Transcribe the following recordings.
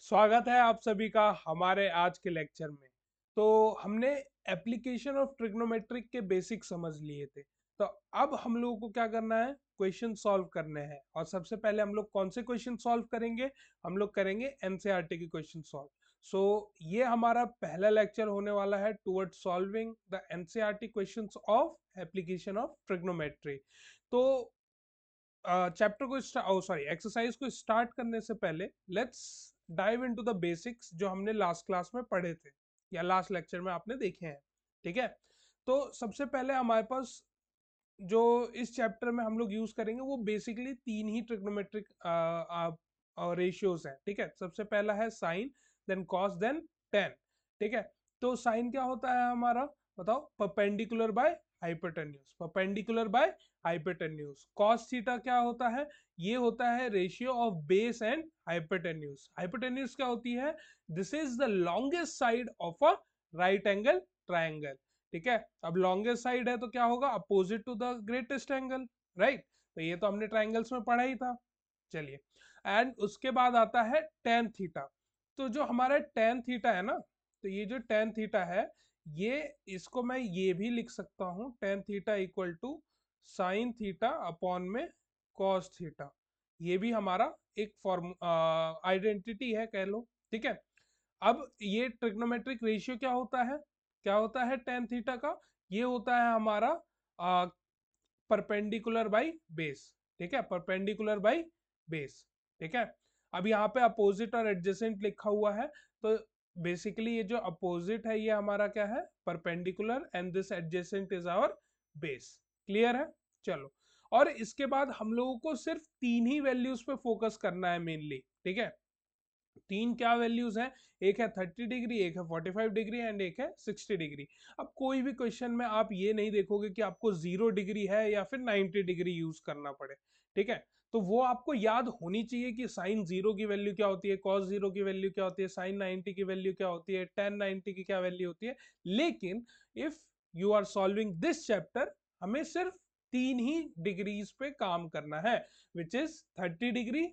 स्वागत है आप सभी का हमारे आज के लेक्चर में। तो हमने एप्लीकेशन ऑफ ट्रिग्नोमेट्रिक के बेसिक समझ लिए थे। तो अब हम लोगों को क्या करना है, क्वेश्चन सॉल्व करने हैं। और सबसे पहले हम लोग कौन से क्वेश्चन सॉल्व करेंगे, हम लोग करेंगे एनसीईआरटी के क्वेश्चन सॉल्व। सो ये हमारा पहला लेक्चर होने वाला है toward solving the NCERT questions of application of trigonometry. तो चैप्टर को सॉरी एक्सरसाइज को स्टार्ट करने से पहले let's dive into the basics जो हमने लास्ट क्लास में पढ़े थे या लास्ट लेक्चर में आपने देखे हैं। ठीक है, तो सबसे पहले हमारे पास जो इस चैप्टर में हम लोग यूज करेंगे वो बेसिकली तीन ही ट्रिग्नोमेट्रिक रेशियोज हैं। ठीक है, सबसे पहला है sine, then cos, then tan. ठीक है, तो साइन क्या होता है हमारा, बताओ, perpendicular by hypotenuse, perpendicular by hypotenuse. Cos theta क्या होता है, ये होता है ratio of base and hypotenuse. Hypotenuse क्या होती है, this is the longest side of a right angle triangle. ठीक है, अब लॉन्गेस्ट साइड है तो क्या होगा, opposite to the greatest angle, right. तो ये तो हमने ट्राइंगल्स में पढ़ा ही था। चलिए, एंड उसके बाद आता है टेन थीटा। तो जो हमारा टेन थीटा है ना, तो ये जो टेन थीटा है, ये इसको मैं ये भी लिख सकता हूँ, tan theta equal to sine theta upon में कॉस थीटा। ये भी हमारा एक फॉर्म आइडेंटिटी है कह लो। ठीक है, अब ये ट्रिग्नोमेट्रिक रेशियो क्या होता है, क्या होता है टेन थीटा का, ये होता है हमारा परपेंडिकुलर बाई बेस। ठीक है, परपेंडिकुलर बाई बेस। ठीक है, अब यहाँ पे अपोजिट और एडजेसेंट लिखा हुआ है, तो बेसिकली ये जो अपोजिट है ये हमारा क्या है, perpendicular, and this adjacent is our base. Clear है, चलो। और इसके बाद हम लोगों को सिर्फ तीन ही वैल्यूज पे फोकस करना है मेनली। ठीक है, तीन क्या वैल्यूज हैं, एक है 30 डिग्री, एक है 45 डिग्री एंड एक है 60 डिग्री। अब कोई भी क्वेश्चन में आप ये नहीं देखोगे कि आपको 0 डिग्री है या फिर 90 डिग्री यूज करना पड़े। ठीक है, तो वो आपको याद होनी चाहिए कि साइन 0 की वैल्यू क्या होती है, कॉस 0 की वैल्यू क्या होती है, साइन 90 की वैल्यू क्या होती है, टेन 90 की क्या वैल्यू होती है। लेकिन if you are solving this chapter, हमें सिर्फ तीन ही डिग्रीज पे काम करना है, which is 30 degree,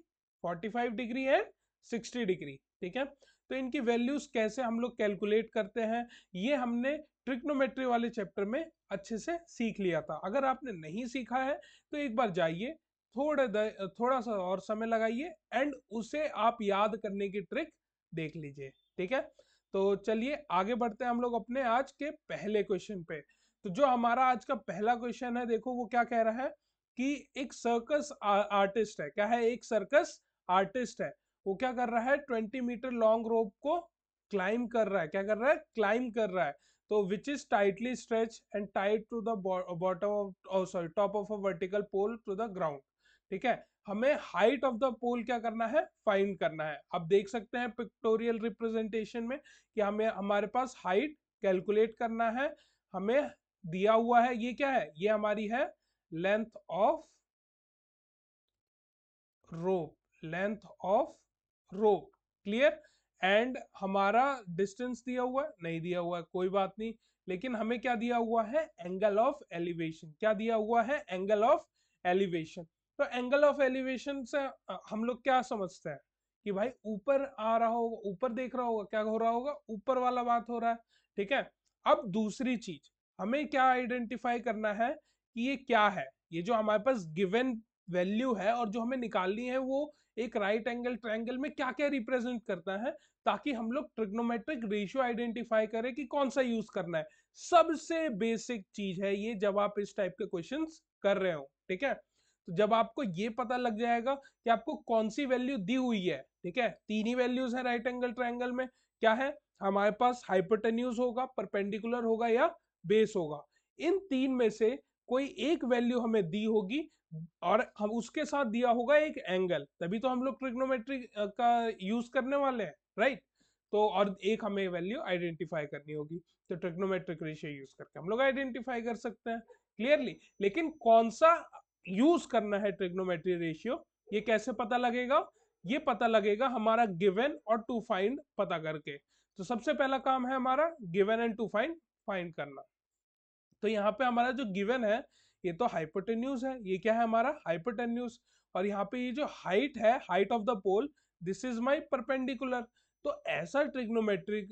45 degree and 60 degree. ठीक है, तो इनकी वैल्यूज कैसे हम लोग कैलकुलेट करते हैं, ये हमने ट्रिग्नोमेट्री वाले चैप्टर में अच्छे से सीख लिया था। अगर आपने नहीं सीखा है तो एक बार जाइए, थोड़ा सा और समय लगाइए एंड उसे आप याद करने की ट्रिक देख लीजिए। ठीक है, तो चलिए आगे बढ़ते हैं हम लोग अपने आज के पहले क्वेश्चन पे। तो जो हमारा आज का पहला क्वेश्चन है, देखो वो क्या कह रहा है कि एक सर्कस आर्टिस्ट है, क्या है, एक सर्कस आर्टिस्ट है। वो क्या कर रहा है, 20 मीटर लॉन्ग रोप को क्लाइम कर रहा है, क्या कर रहा है, क्लाइम कर रहा है। तो which is tightly stretch and tied to the bottom of sorry top of a vertical pole to the ground. ठीक है, हमें हाइट ऑफ द पोल क्या करना है, फाइंड करना है। अब देख सकते हैं पिक्टोरियल रिप्रेजेंटेशन में कि हमें हमारे पास हाइट कैलकुलेट करना है। हमें दिया हुआ है, ये क्या है, ये हमारी है length of rope, length of rope. Clear, and हमारा डिस्टेंस दिया हुआ है, नहीं दिया हुआ है, कोई बात नहीं। लेकिन हमें क्या दिया हुआ है, एंगल ऑफ एलिवेशन, क्या दिया हुआ है, एंगल ऑफ एलिवेशन। तो एंगल ऑफ एलिवेशन से हम लोग क्या समझते हैं कि भाई ऊपर आ रहा होगा, ऊपर देख रहा होगा, क्या हो रहा होगा, ऊपर वाला बात हो रहा है। ठीक है, अब दूसरी चीज हमें क्या आइडेंटिफाई करना है कि ये क्या है, ये जो हमारे पास गिवन वैल्यू है और जो हमें निकालनी है वो एक राइट एंगल ट्रायंगल में क्या क्या रिप्रेजेंट करता है, ताकि हम लोग ट्रिग्नोमेट्रिक रेशियो आइडेंटिफाई करें कि कौन सा यूज करना है। सबसे बेसिक चीज है ये जब आप इस टाइप के क्वेश्चंस कर रहे हो। ठीक है, तो जब आपको ये पता लग जाएगा कि आपको कौन सी वैल्यू दी हुई है, ठीक है, तीन ही वैल्यूज है राइट एंगल ट्रायंगल में, क्या है हमारे पास, हाइपोटेन्यूज होगा, परपेंडिकुलर होगा या बेस होगा। इन तीन में से कोई एक वैल्यू हमें दी होगी और हम उसके साथ दिया होगा एक एंगल, तभी तो हम लोग ट्रिग्नोमेट्री का यूज करने वाले हैं, राइट। तो और एक हमें वैल्यू आइडेंटिफाई करनी होगी, तो ट्रिग्नोमेट्रिक रेशियो यूज करके हम लोग आइडेंटिफाई कर सकते हैं क्लियरली। लेकिन कौन सा यूज करना है ट्रिग्नोमेट्री रेशियो, ये कैसे पता लगेगा, ये पता लगेगा हमारा गिवन और टू फाइंड पता करके। तो सबसे पहला काम है हमारा given and to find find करना। तो यहाँ पे हमारा जो गिवन है ये तो हाइपोटेन्यूज है, ये क्या है हमारा हाइपोटेन्यूज। और यहाँ पे ये जो हाइट है, height of the pole, this is my perpendicular. तो ऐसा ट्रिग्नोमेट्रिक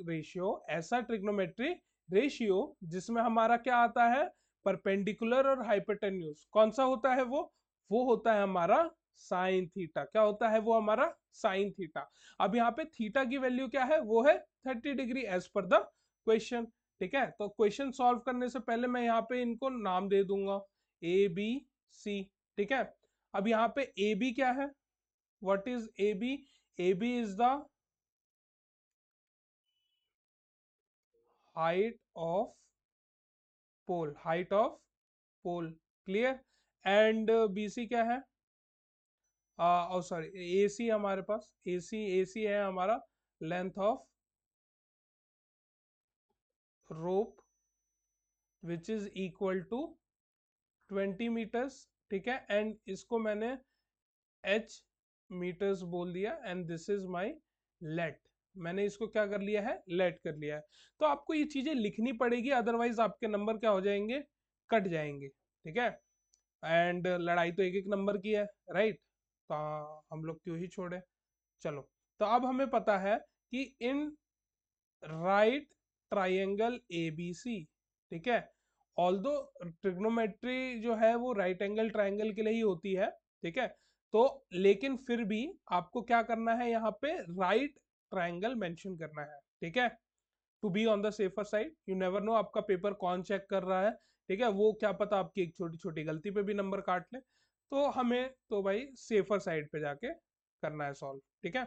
रेशियो जिसमें हमारा क्या आता है, परपेंडिकुलर और हाइपोटेन्यूज, कौन सा होता है वो होता है हमारा साइन थीटा। क्या होता है वो हमारा साइन थीटा। अब यहाँ पे थीटा की वैल्यू क्या है, वो है 30 degree as per the question. ठीक है, तो क्वेश्चन सॉल्व करने से पहले मैं यहाँ पे इनको नाम दे दूंगा ए बी सी। ठीक है, अब यहाँ पे ए बी क्या है, what is A B, A B is the height of pole, height of pole, clear. And B C क्या है, सॉरी ए सी हमारे पास, ए सी है हमारा length of rope which is equal to 20 meters. ठीक है, एंड इसको मैंने h मीटर्स बोल दिया, and this is my let. मैंने इसको क्या कर लिया है, लेट कर लिया है। तो आपको ये चीजें लिखनी पड़ेगी, अदरवाइज आपके नंबर क्या हो जाएंगे, कट जाएंगे। ठीक है, एंड लड़ाई तो एक एक नंबर की है, राइट। तो हम लोग क्यों ही छोड़े। चलो, तो अब हमें पता है कि in right triangle A B C, ठीक है, ऑल्दो ट्रिग्नोमेट्री जो है वो राइट एंगल ट्राइंगल के लिए ही होती है। ठीक है, तो लेकिन फिर भी आपको क्या करना है, यहाँ पे राइट ट्राइंगल मेंशन करना है। ठीक है, to be on the safer side, you never know आपका पेपर कौन चेक कर रहा है। ठीक है, वो क्या पता आपकी एक छोटी छोटी गलती पे भी नंबर काट ले। तो हमें तो भाई सेफर साइड पे जाके करना है सॉल्व। ठीक है,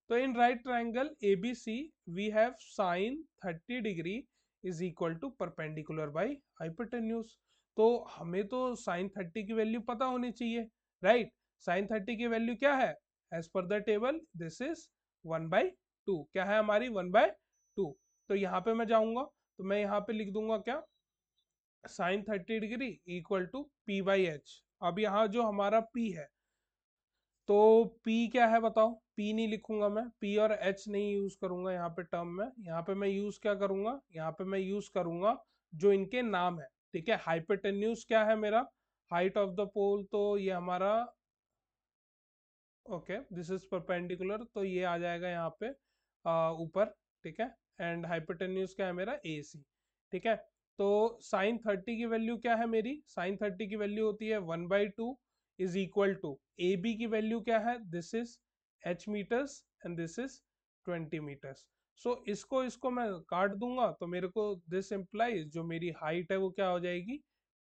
तो in right triangle A B C we have sine 30 degree is equal to perpendicular by hypotenuse. तो हमें तो साइन 30 की वैल्यू पता होनी चाहिए, राइट। साइन 30 की वैल्यू क्या है, as per the table this is 1/2। क्या है हमारी 1/2। तो यहाँ पे मैं जाऊंगा, तो मैं यहाँ पे लिख दूंगा क्या, sine 30 degree equal to P by H. अब यहाँ जो हमारा पी है, तो P क्या है बताओ, P नहीं लिखूंगा मैं, P और H नहीं यूज करूंगा यहाँ पे टर्म में। यहाँ पे मैं यूज क्या करूंगा, यहाँ पे मैं यूज करूंगा जो इनके नाम है। ठीक है, हाइपोटेन्यूज क्या है मेरा, हाइट ऑफ द पोल, तो ये हमारा ओके दिस इज परपेंडिकुलर, तो ये आ जाएगा यहाँ पे ऊपर। ठीक है, एंड हाइपोटेन्यूज क्या है मेरा ए सी। ठीक है, तो साइन 30 की वैल्यू क्या है मेरी, साइन 30 की वैल्यू होती है 1/2 is equal to A B की वैल्यू क्या है, this is h metres and this is 20 metres. So इसको मैं काट दूंगा, तो मेरे को दिस इम्प्लाइज जो मेरी हाइट है वो क्या हो जाएगी,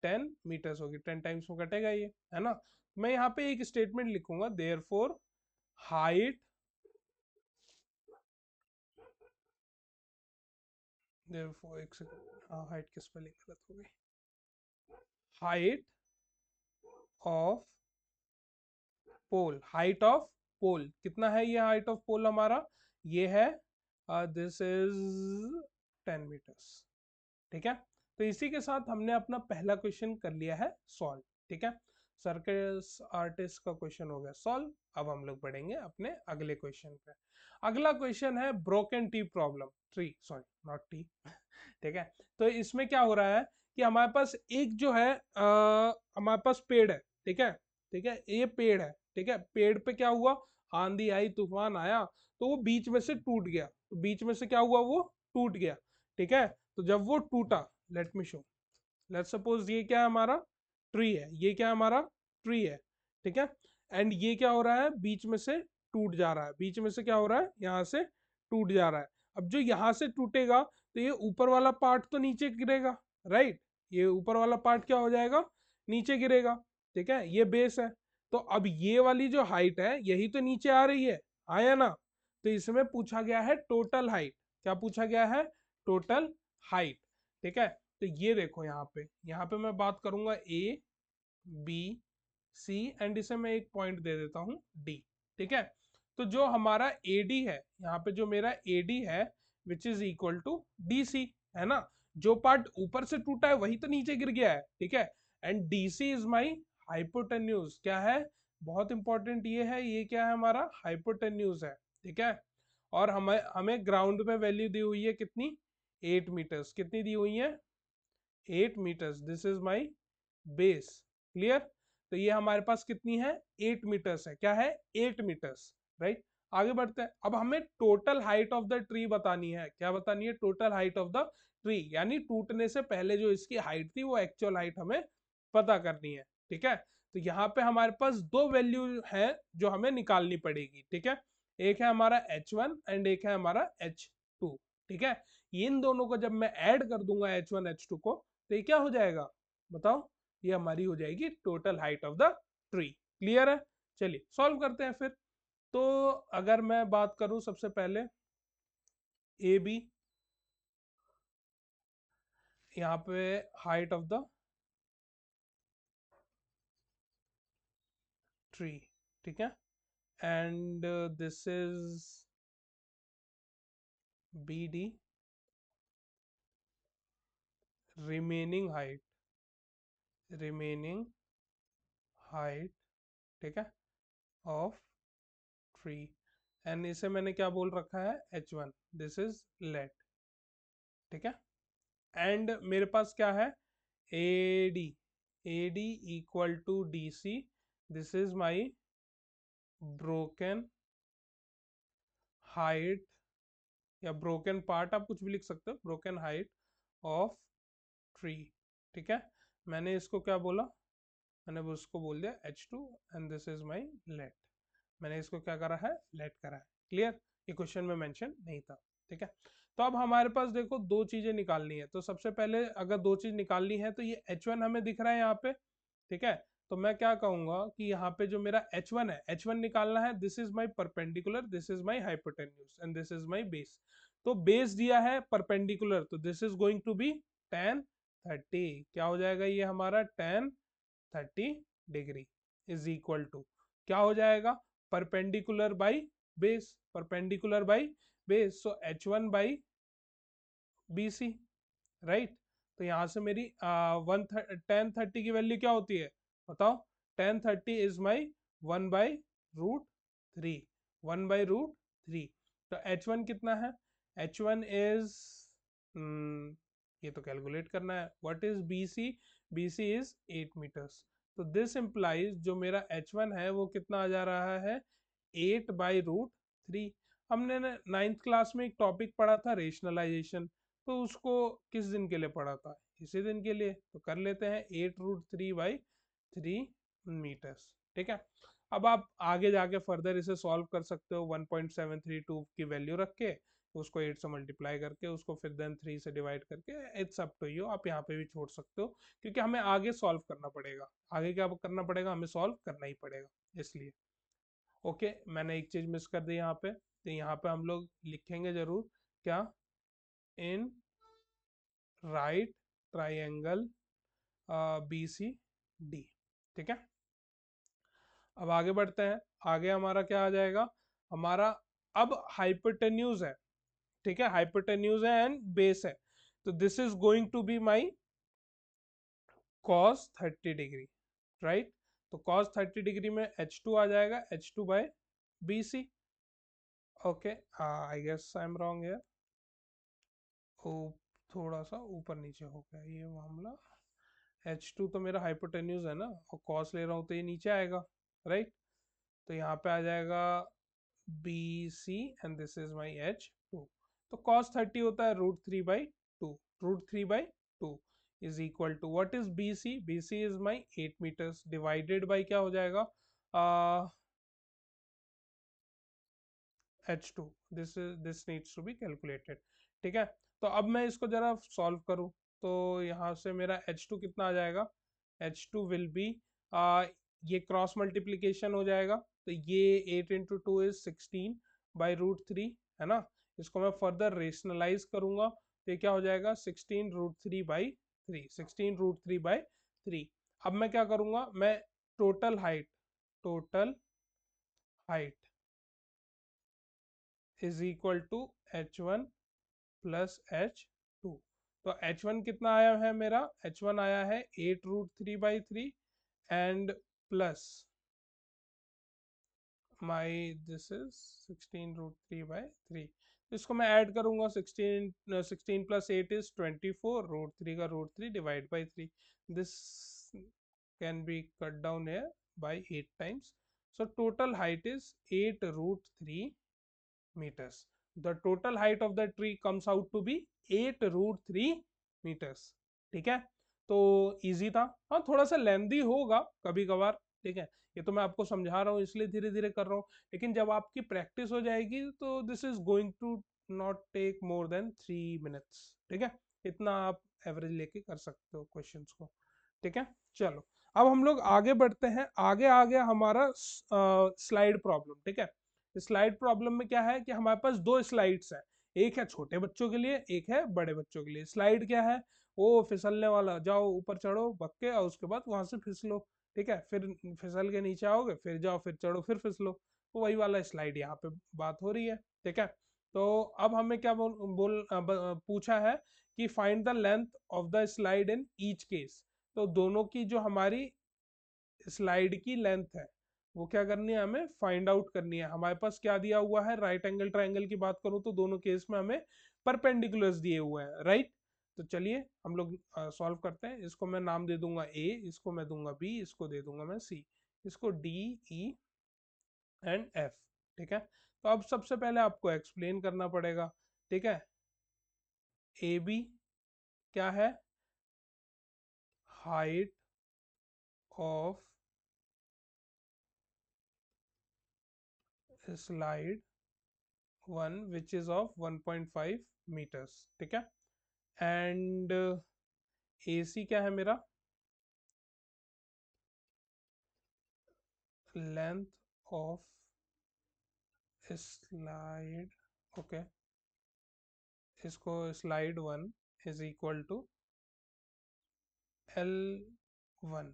10 मीटर्स होगी। 10 टाइम्स में कटेगा ये, है ना। मैं यहाँ पे एक स्टेटमेंट लिखूंगा, देयरफॉर हाइट, देयरफॉर एक सेकंड, हाँ हाइट की स्पेलिंग गलत हो गई, height of pole, height of pole कितना है, ये हाइट ऑफ पोल हमारा ये है, दिस इज 10 मीटर्स। ठीक है, तो इसी के साथ हमने अपना पहला क्वेश्चन कर लिया है सॉल्व। ठीक है, सर्कस आर्टिस्ट का क्वेश्चन हो गया सॉल्व। अब हम लोग बढ़ेंगे अपने अगले क्वेश्चन पे। अगला क्वेश्चन है broken T problem, tree sorry not T. ठीक है, तो इसमें क्या हो रहा है कि हमारे पास एक जो है हमारे पास पेड़ है। ठीक है, ठीक है, ये पेड़ है। ठीक है, पेड़ पे क्या हुआ, आंधी आई तूफान आया, तो वो बीच में से टूट गया। तो बीच में से क्या हुआ, वो टूट गया। ठीक है, तो जब वो टूटा, let me show, let suppose ये क्या है हमारा, ट्री है, ये क्या है हमारा, ट्री है। ठीक है, एंड ये क्या हो रहा है, बीच में से टूट जा रहा है, बीच में से क्या हो रहा है, यहाँ से टूट जा रहा है। अब जो यहाँ से टूटेगा, तो ये ऊपर वाला पार्ट तो नीचे गिरेगा, राइट। ये ऊपर वाला पार्ट क्या हो जाएगा, नीचे गिरेगा। ठीक है, ये बेस है। तो अब ये वाली जो हाइट है यही तो नीचे आ रही है, आया ना। तो इसमें पूछा गया है टोटल हाइट, क्या पूछा गया है, टोटल हाइट। ठीक है, तो ये देखो यहाँ पे मैं बात करूंगा ए बी सी, एंड इसे मैं एक पॉइंट दे देता हूँ डी। ठीक है, तो जो हमारा ए डी है, यहाँ पे जो मेरा ए डी है which is equal to D C, है ना। जो पार्ट ऊपर से टूटा है वही तो नीचे गिर गया है। ठीक है, and D C is my hypotenuse, क्या है, बहुत इंपॉर्टेंट ये है, ये क्या है हमारा हाइपोटेन्यूज है। ठीक है, और हमें हमें ग्राउंड पे वैल्यू दी हुई है कितनी, 8 मीटर्स, कितनी दी हुई है, 8 meters, this is my base, clear. तो ये हमारे पास कितनी है, 8 मीटर्स है, क्या है, 8 मीटर्स, राइट। आगे बढ़ते हैं। अब हमें total height of the tree बतानी है। क्या बतानी है? Total height of the tree, यानी टूटने से पहले जो इसकी हाइट थी वो एक्चुअल हाइट हमें पता करनी है। ठीक है, तो यहाँ पे हमारे पास दो वैल्यू है जो हमें निकालनी पड़ेगी। ठीक है, एक है हमारा h1 एंड एक है हमारा h2। ठीक है, इन दोनों को जब मैं ऐड कर दूंगा h1 h2 को, तो ये क्या हो जाएगा बताओ? ये हमारी हो जाएगी total height of the tree. Clear है? चलिए सॉल्व करते हैं फिर। तो अगर मैं बात करूं सबसे पहले ए बी, यहाँ पे हाइट ऑफ द ट्री, ठीक है, and this is B D, remaining height, remaining height, ठीक है, ऑफ ट्री, एंड इसे मैंने क्या बोल रखा है? h1, this is late. ठीक है, एंड मेरे पास क्या है? AD, AD equal to DC, this is my broken height या ब्रोकन पार्ट, आप कुछ भी लिख सकते हो, ब्रोकन हाइट ऑफ ट्री। ठीक है, मैंने इसको क्या बोला? मैंने उसको बोल दिया h2 and this is my let. मैंने इसको क्या करा है? लेट करा है। क्लियर? ये क्वेश्चन में मेंशन नहीं था। ठीक है, तो अब हमारे पास देखो दो चीजें निकालनी है। तो सबसे पहले अगर दो चीज निकालनी है तो ये h1 हमें दिख रहा है यहाँ पे। ठीक है, तो मैं क्या कहूंगा कि यहाँ पे जो मेरा h1 है, h1 निकालना है। This is my perpendicular, this is my hypotenuse and this is my base. तो बेस दिया है परपेंडिकुलर, तो this is going to be tan 30। क्या हो जाएगा ये हमारा? tan 30 degree is equal to क्या हो जाएगा? Perpendicular by base, perpendicular by base, so h1 by BC, right. तो यहाँ से मेरी 1030 की वैल्यू क्या होती है बताओ? 1030 इज माई 1/√3, 1/√3। तो h1 कितना है? h1 इज, ये तो कैलकुलेट करना है। What is BC? BC is 8 meters. तो दिस इम्प्लाइज जो मेरा h1 है वो कितना आ जा रहा है? 8/√3। हमने ना 9th क्लास में एक टॉपिक पढ़ा था रेशनलाइजेशन, तो उसको किस दिन के लिए पढ़ा था? इसी दिन के लिए। तो कर लेते हैं 8√3/3 मीटर्स। ठीक है, अब आप आगे जाके फर्दर इसे सॉल्व कर सकते हो 1.732 की वैल्यू रख के, उसको 8 से मल्टीप्लाई करके, उसको फिर देन 3 से डिवाइड करके। इट्स अप टू यू, आप यहाँ पे भी छोड़ सकते हो, क्योंकि हमें आगे सॉल्व करना पड़ेगा। आगे क्या करना पड़ेगा? हमें सॉल्व करना ही पड़ेगा, इसलिए। ओके, मैंने एक चीज मिस कर दी यहाँ पे, तो यहाँ पे हम लोग लिखेंगे जरूर क्या? इन राइट ट्राइंगल BCD। ठीक है, अब आगे बढ़ते हैं। आगे हमारा क्या आ जाएगा? हमारा अब हाइपोटेन्यूज है। ठीक है, हाइपोटेन्यूज है एंड बेस है, तो this is going to be my cos 30 degree, right. तो cos 30 डिग्री में h2 आ जाएगा, h2/BC। Okay, I guess I am wrong here, थोड़ा सा ऊपर नीचे हो गया ये मामला। h2 तो मेरा हाइपोटेन्यूज है ना, और cos ले रहा हूँ तो ये नीचे आएगा, राइट। तो यहाँ पे आ जाएगा BC and this is my h2। तो cos 30 होता है √3/2, √3/2 is equal to what is BC? BC is my 8 meters divided by क्या हो जाएगा? h2, this needs to be calculated. ठीक है, तो अब मैं इसको जरा सॉल्व करूं, तो यहाँ से मेरा h2 कितना आ जाएगा? h2 विल बी, ये क्रॉस मल्टीप्लीकेशन हो जाएगा, तो ये 8 इंटू टू इज 16/√3, है ना। इसको मैं फर्दर रेशनलाइज करूंगा, तो ये क्या हो जाएगा? 16√3/3, 16√3/3। अब मैं क्या करूंगा? मैं total height, total height is equal to h1 plus h2। तो h1 कितना आया है मेरा? h1 आया है 8√3/3 and plus my this is 16√3/3। इसको मैं ऐड करूंगा, 16 प्लस 8 इज 24, √3 का √3 divide by 3। This can be cut down here by 8 times. So total height is 8√3 meters. The total height of the tree comes out to be 8√3 meters. ठीक है, तो easy था। हाँ थोड़ा सा लेंदी होगा कभी कभार, ठीक है, ये तो मैं आपको समझा रहा हूँ इसलिए धीरे धीरे कर रहा हूँ, लेकिन जब आपकी प्रैक्टिस हो जाएगी तो this is going to not take more than 3 minutes. ठीक है, इतना आप एवरेज लेके कर सकते हो क्वेश्चंस को। ठीक है, चलो अब हम लोग आगे बढ़ते हैं। आगे आ गया हमारा स्लाइड प्रॉब्लम। ठीक है, स्लाइड प्रॉब्लम में क्या है कि हमारे पास दो स्लाइड्स हैं, एक है छोटे बच्चों के लिए, एक है बड़े बच्चों के लिए। स्लाइड क्या है, वो फिसलने वाला, जाओ ऊपर चढ़ो बक्के और उसके बाद वहां से फिसलो। ठीक है, फिर फिसल के नीचे आओगे, फिर जाओ, फिर चढ़ो, फिर फिसलो, तो वही वाला स्लाइड यहाँ पे बात हो रही है। ठीक है, तो अब हमें क्या पूछा है कि find the length of the slide in each case. तो दोनों की जो हमारी स्लाइड की लेंथ है वो क्या करनी है, हमें फाइंड आउट करनी है। हमारे पास क्या दिया हुआ है, राइट एंगल ट्रायंगल की बात करूं तो दोनों केस में हमें परपेंडिकुलर्स दिए हुए हैं, राइट। तो चलिए हम लोग सॉल्व करते हैं। इसको मैं नाम दे दूंगा ए, इसको मैं दूंगा बी, इसको दे दूंगा मैं सी, इसको डी, ई एंड एफ। ठीक है, तो अब सबसे पहले आपको एक्सप्लेन करना पड़ेगा। ठीक है, ए बी क्या है, height of slide one which is of 1.5 meters. ठीक है, एंड ए सी क्या है मेरा, लेंथ ऑफ स्लाइड, ओके, इसको slide one is equal to L1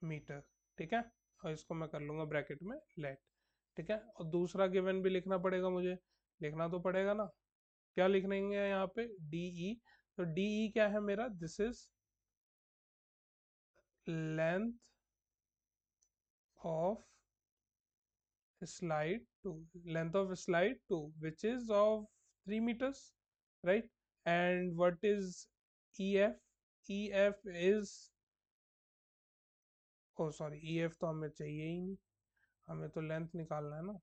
meter. ठीक है, और इसको मैं कर लूंगा ब्रैकेट में लेट। ठीक है, और दूसरा गिवन भी लिखना पड़ेगा मुझे, लिखना तो पड़ेगा ना। क्या लिखेंगे यहाँ पे, DE। तो DE क्या है मेरा, this is length of slide 2, length of slide 2 which is of 3 meters, right? And what is EF, EF is, oh sorry, EF तो हमें चाहिए ही नहीं, हमें तो लेंथ निकालना है ना।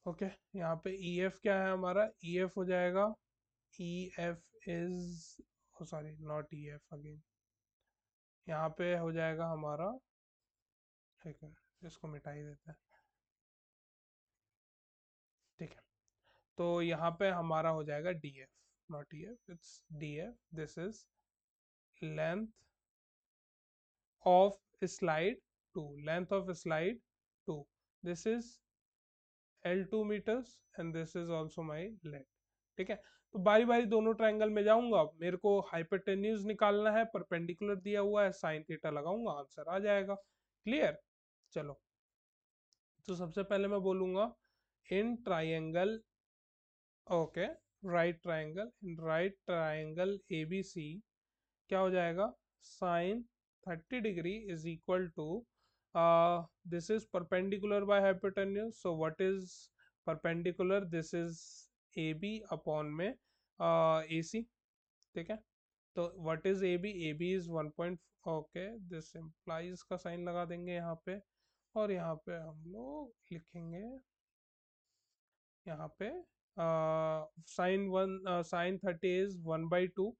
ओके यहाँ पे EF क्या है हमारा, EF हो जाएगा, EF is, oh sorry not EF again, यहाँ पे हो जाएगा हमारा, ठीक है इसको मिटा ही देते हैं। ठीक है, तो यहाँ पे हमारा हो जाएगा DF, not EF, it's DF। This is length of slide 2, length of slide 2, this is L2 meters and this is also my length. ठीक है, तो बारी बारी दोनों ट्रायंगल में जाऊंगा, मेरे को हाइपोटेन्यूज निकालना है, परपेंडिकुलर दिया हुआ है, साइन थीटा लगाऊंगा, आंसर आ जाएगा। क्लियर, चलो तो सबसे पहले मैं बोलूंगा in triangle, okay, right triangle, in right triangle ABC क्या हो जाएगा, sine 30 degree is equal to, this is perpendicular by hypotenuse, so what is perpendicular, this is AB upon में AC। ठीक है, तो what is AB, AB is 1. Okay, this implies का sine लगा देंगे यहाँ पे, और यहाँ पे हम लोग लिखेंगे यहाँ पे साइन 30 इज 1/2।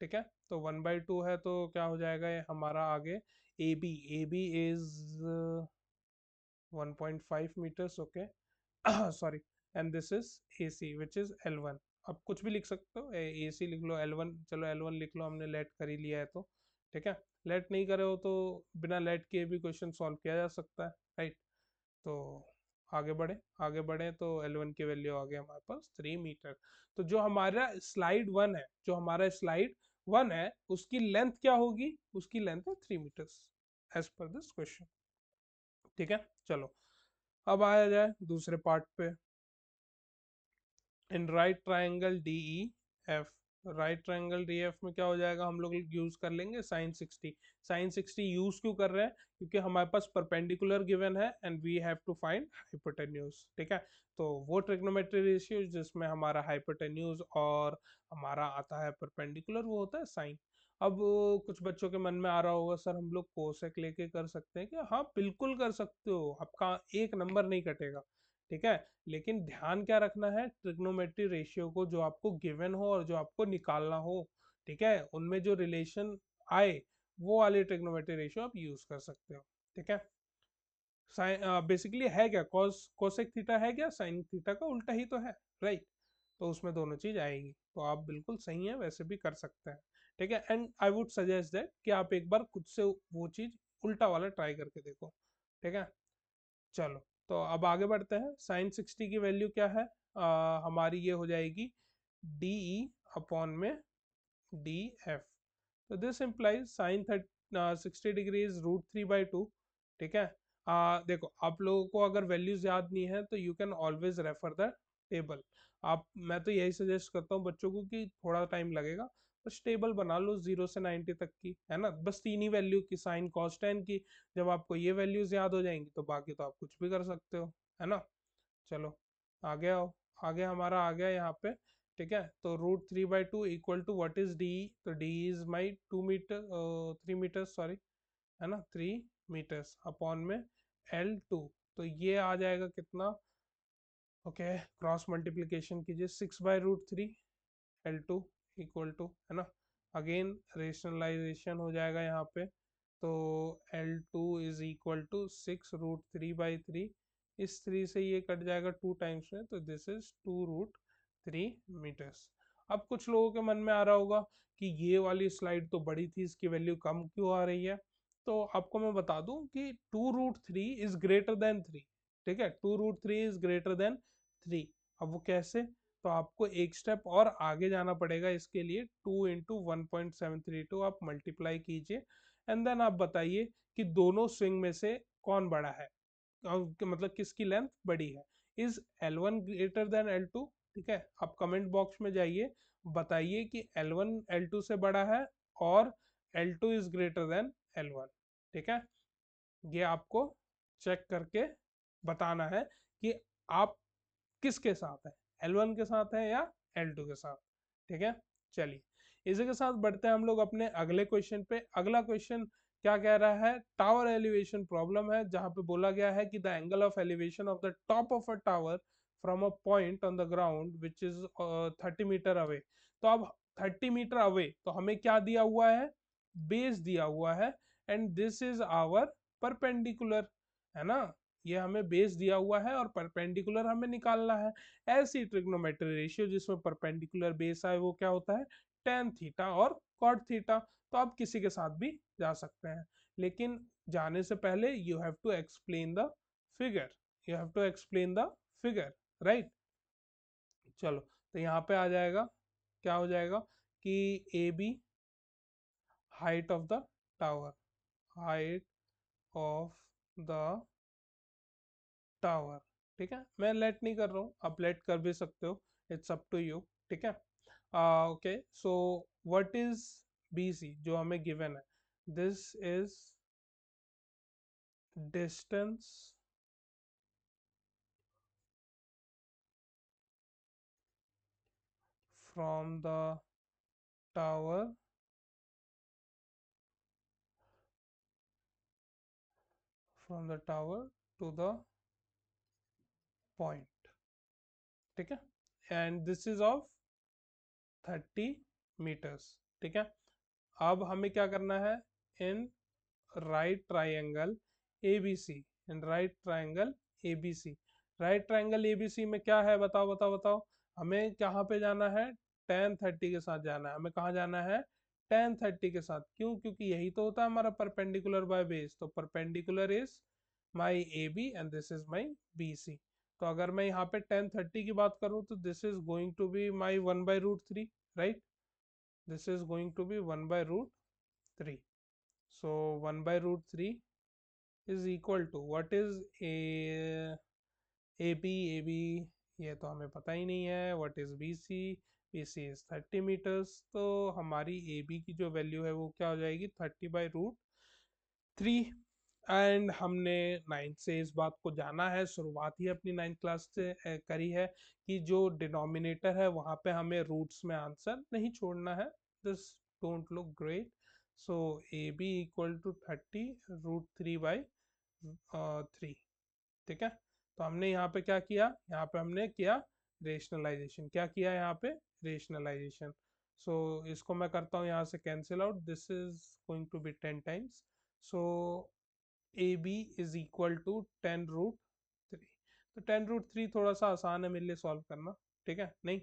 ठीक है, तो 1/2 है तो क्या हो जाएगा ये हमारा आगे, AB, AB is 1.5 meters, okay, sorry, and this is AC which is L1। अब कुछ भी लिख सकते हो, AC लिख लो, L1, चलो L1 लिख लो, हमने लेट कर ही लिया है तो। ठीक है, लेट नहीं करे हो तो बिना लेट के भी क्वेश्चन सॉल्व किया जा सकता है, राइट। तो आगे बढ़े, आगे बढ़े तो L1 की वैल्यू आ गई हमारे पास 3 मीटर। तो जो हमारा स्लाइड वन है, जो हमारा स्लाइड वन है उसकी लेंथ क्या होगी, उसकी लेंथ है 3 meters as per this question. ठीक है, चलो अब आया जाए दूसरे पार्ट पे। In right triangle DEF, right triangle DEF में क्या हो जाएगा, हम लोग यूज कर लेंगे साइन 60। साइन 60 यूज क्यों कर रहे हैं, क्योंकि हमारे पास परपेंडिकुलर गिवन है and we have to find hypotenuse. ठीक है, तो वो ट्रिग्नोमेट्री रेशियो जिसमें हमारा हाइपोटेन्यूज और हमारा आता है परपेंडिकुलर, वो होता है साइन। अब कुछ बच्चों के मन में आ रहा होगा सर हम लोग कोसेक लेके कर सकते हैं क्या? हाँ बिल्कुल कर सकते हो, आपका एक नंबर नहीं कटेगा, ठीक है। लेकिन ध्यान क्या रखना है, ट्रिग्नोमेट्री रेशियो को जो आपको गिवन हो और जो आपको निकालना हो, ठीक है, उनमें जो रिलेशन आए वो वाली ट्रिग्नोमेट्री रेशियो आप यूज कर सकते हो, ठीक है। बेसिकली है क्या, कोसेक थीटा है क्या, साइन थीटा का उल्टा ही तो है, राइट। तो उसमें दोनों चीज आएगी, तो आप बिल्कुल सही है, वैसे भी कर सकते हैं, ठीक है। And I would suggest that कि आप एक बार खुद से वो चीज उल्टा वाला ट्राई करके देखो, ठीक है। चलो, तो अब आगे बढ़ते हैं। साइन 60 की वैल्यू क्या है, हमारी ये हो जाएगी डी ई अपॉन में डी एफ। तो this implies sine 60 degree is √3/2, ठीक है। देखो आप लोगों को अगर वैल्यूज याद नहीं है तो you can always refer the table. आप, मैं तो यही सजेस्ट करता हूँ बच्चों को कि थोड़ा टाइम लगेगा, बस टेबल बना लो 0 से 90 तक की, है ना, बस तीन ही वैल्यू की, साइन कॉस टेन की। जब आपको ये वैल्यूज याद हो जाएंगी तो बाकी तो आप कुछ भी कर सकते हो, है ना। चलो आगे आओ, आगे हमारा आ गया यहाँ पे, ठीक है। तो √3/2 equal to what is D, तो D is my 2 metre, 3 metre sorry, है ना, 3 मीटर्स अपॉन में L2। तो ये आ जाएगा कितना, ओके, क्रॉस मल्टीप्लीकेशन कीजिए, 6/√3 L2 इक्वल टू, है ना, अगेन रेशनलाइजेशन हो जाएगा यहाँ पे। तो L2 इज इक्वल टू 6√3/3, इस 3 से ये कट जाएगा 2 टाइम्स में, तो दिस इज 2√3 मीटर्स। अब कुछ लोगों के मन में आ रहा होगा कि ये वाली स्लाइड तो बड़ी थी, इसकी वैल्यू कम क्यों आ रही है। तो आपको मैं बता दूं कि 2√3 इज ग्रेटर देन 3, ठीक है, 2√3 इज ग्रेटर देन 3। अब वो कैसे, तो आपको एक स्टेप और आगे जाना पड़ेगा, इसके लिए 2 × 1.732 आप मल्टीप्लाई कीजिए, एंड देन आप बताइए कि दोनों स्विंग में से कौन बड़ा है, मतलब किसकी लेंथ बड़ी है। Is L1 greater than L2, ठीक है। आप कमेंट बॉक्स में जाइए, बताइए कि L1 L2 से बड़ा है और L2 is greater than L1, ठीक है। ये आपको चेक करके बताना है कि आप किसके साथ है, L1 के साथ है या L2 के साथ, ठीक है। चलिए इसी के साथ बढ़ते हैं हम लोग अपने अगले क्वेश्चन पे। अगला क्वेश्चन क्या कह रहा है, टावर एलिवेशन प्रॉब्लम है, जहां पे बोला गया है कि the angle of elevation of the top of a tower from a point on the ground which is 30 meter away. तो अब 30 मीटर अवे, तो हमें क्या दिया हुआ है, बेस दिया हुआ है, and this is our perpendicular, है ना, ये हमें बेस दिया हुआ है और परपेंडिकुलर हमें निकालना है। ऐसी ट्रिग्नोमेट्री रेशियो जिसमें परपेंडिकुलर बेस आए वो क्या होता है, टेन थीटा और कॉट थीटा। तो आप किसी के साथ भी जा सकते हैं, लेकिन जाने से पहले you have to explain the figure, you have to explain the figure, right. चलो, तो यहाँ पे आ जाएगा, क्या हो जाएगा कि A B height of the tower, height of the tower, ठीक है। मैं लेट नहीं कर रहा हूँ, आप लेट कर भी सकते हो, इट्स अप टू यू, ठीक है। Okay, so what is B C जो हमें गिवन है, this is distance from the tower to the point, ठीक है, and this is of 30 meters, ठीक है। अब हमें क्या करना है, in right triangle ABC, in right triangle ABC, right triangle ABC में क्या है, बताओ बताओ बताओ, हमें कहाँ पे जाना है, tan 30 के साथ जाना है, हमें कहाँ जाना है, tan 30 के साथ। क्यों, क्योंकि यही तो होता है हमारा परपेंडिकुलर बाय बेस, तो perpendicular is my AB and this is my BC। तो अगर मैं यहाँ पे tan 30 की बात करूँ तो this is going to be my 1/√3, right, this is going to be 1/√3। so 1/√3 is equal to what is AB ये तो हमें पता ही नहीं है, what is BC is 30 meters. तो हमारी AB की जो वैल्यू है वो क्या हो जाएगी, 30/√3। एंड हमने 9th से इस बात को जाना है, शुरुआत ही अपनी 9th क्लास से करी है कि जो डिनोमिनेटर है वहाँ पे हमें रूट्स में आंसर नहीं छोड़ना है, this don't look great. So AB equal to 30 √3/3. ठीक है, तो हमने यहाँ पे क्या किया, यहाँ पे हमने किया रेशनलाइजेशन, क्या किया यहाँ पे रेशनलाइजेशन. सो इसको मैं करता हूँ यहाँ से cancel out, this is going to be 10 times. So A B is equal to 10√3. तो 10√3 थोड़ा सा आसान है मेरे लिए सॉल्व करना, ठीक है, नहीं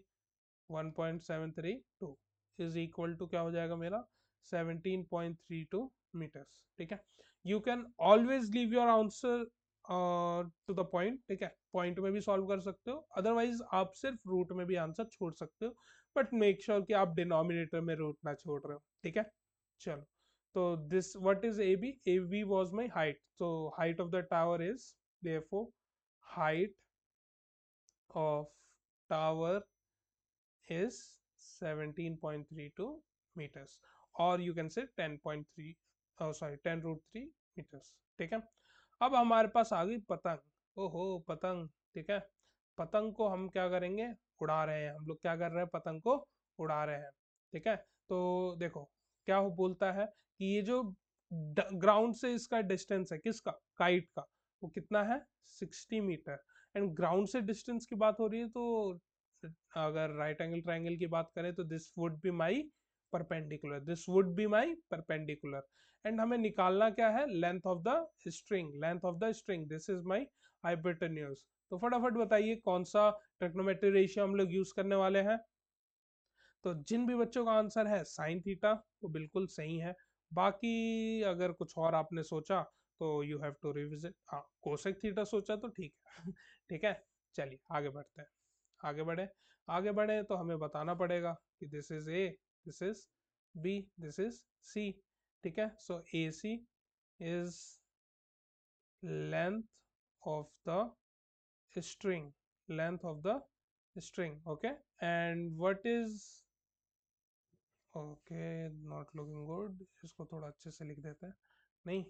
1.732 इज इक्वल टू क्या हो जाएगा मेरा 17.32 मीटर्स. ठीक है, you can always leave your answer to the point. ठीक है, पॉइंट में भी सॉल्व कर सकते हो, अदरवाइज आप सिर्फ रूट में भी आंसर छोड़ सकते हो, बट मेक श्योर कि आप डिनोमिनेटर में रूट ना छोड़ रहे हो. ठीक है, चलो. तो this, what is AB? AB was my height. So height of the tower is, therefore height of tower is 17.32 meters, or you can say 10.3, oh sorry 10√3 meters. ठीक है, अब हमारे पास आ गई पतंग. ओहो पतंग. ठीक है, पतंग को हम क्या करेंगे, उड़ा रहे हैं हम लोग, क्या कर रहे हैं, पतंग को उड़ा रहे हैं. ठीक है, तो देखो क्या वो बोलता है कि ये जो ग्राउंड से इसका डिस्टेंस है, किसका, काइट का, वो कितना है 60 मीटर. एंड ग्राउंड से डिस्टेंस की बात हो रही है, तो अगर राइट एंगल ट्राइंगल की बात करें तो this would be my perpendicular, this would be my perpendicular. And हमें निकालना क्या है, length of the string, length of the string, this is my hypotenuse. तो फटाफट बताइए कौन सा ट्रिग्नोमेट्री रेशियो हम लोग यूज करने वाले हैं. तो जिन भी बच्चों का आंसर है साइन थीटा वो बिल्कुल सही है. बाकी अगर कुछ और आपने सोचा तो यू हैव टू रिविजिट. हाँ, कोसेक थीटा सोचा तो ठीक है. ठीक है, चलिए आगे बढ़ते हैं. आगे बढ़े, आगे बढ़े तो हमें बताना पड़ेगा कि this is A, this is B, this is C. ठीक है, so A C is length of the string, length of the string. Okay, and what is, okay not looking good, इसको थोड़ा अच्छे से लिख देते हैं. नहीं,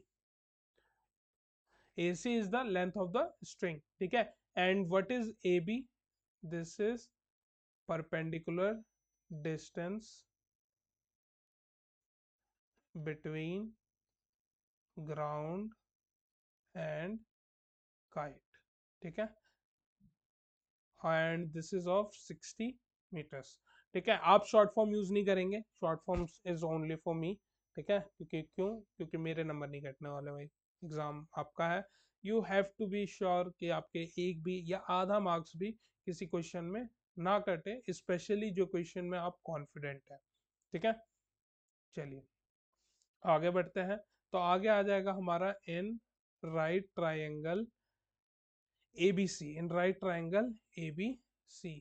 AC is the length of the string. ठीक है, and what is AB? This is perpendicular distance between ground and kite. ठीक है, and this is of 60 meters. ठीक है, आप शॉर्ट फॉर्म यूज नहीं करेंगे, short form is only for me. ठीक है, क्योंकि मेरे नंबर नहीं कटने वाले भाई, एग्जाम आपका है. You have to be sure कि आपके एक भी या आधा मार्क्स भी किसी क्वेश्चन में ना कटे, स्पेशली जो क्वेश्चन में आप कॉन्फिडेंट है. ठीक है, चलिए आगे बढ़ते हैं. तो आगे आ जाएगा हमारा इन right triangle ABC, in right triangle ABC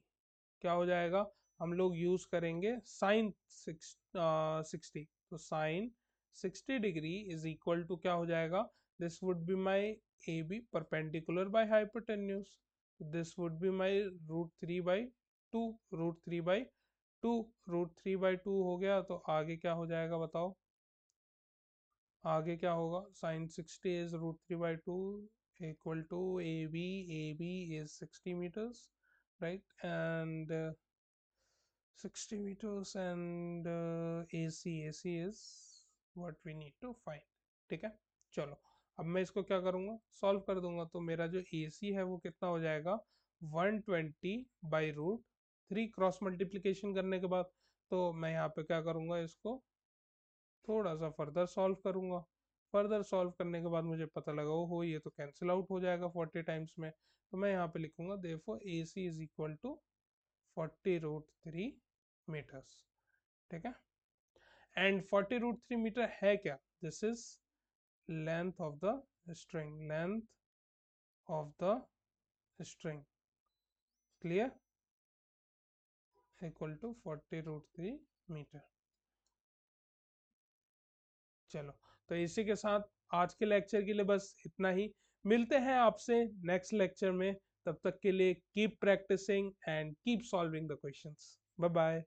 क्या हो जाएगा, हम लोग यूज करेंगे साइन 60. तो sine 60 degree is equal to क्या हो जाएगा, this would be my A B perpendicular by hypotenuse, this would be my √3/2, √3/2, √3/2 हो गया. तो आगे क्या हो जाएगा बताओ, आगे क्या होगा, sign 60 is √3/2 equal to AB. AB is 60 meters, right? And 60 meters, and AC is what we need to find. ठीक है, चलो अब मैं इसको क्या करूँगा, सॉल्व कर दूंगा. तो मेरा जो AC है वो कितना हो जाएगा 120/√3 क्रॉस मल्टीप्लीकेशन करने के बाद. तो मैं यहाँ पे क्या करूँगा, इसको थोड़ा सा फर्दर सॉल्व करूँगा. फर्दर सॉल्व करने के बाद मुझे पता लगा हो ये तो कैंसिल आउट हो जाएगा 40 टाइम्स में. तो मैं यहाँ पे लिखूंगा therefore AC is equal to 40√3 meters. ठीक है, एंड 40√3 मीटर है क्या, this is length of the string, length of the string. Clear, equal to 40√3 meter. चलो, तो इसी के साथ आज के लेक्चर के लिए बस इतना ही. मिलते हैं आपसे नेक्स्ट लेक्चर में, तब तक के लिए keep practising and keep solving the questions. Bye bye.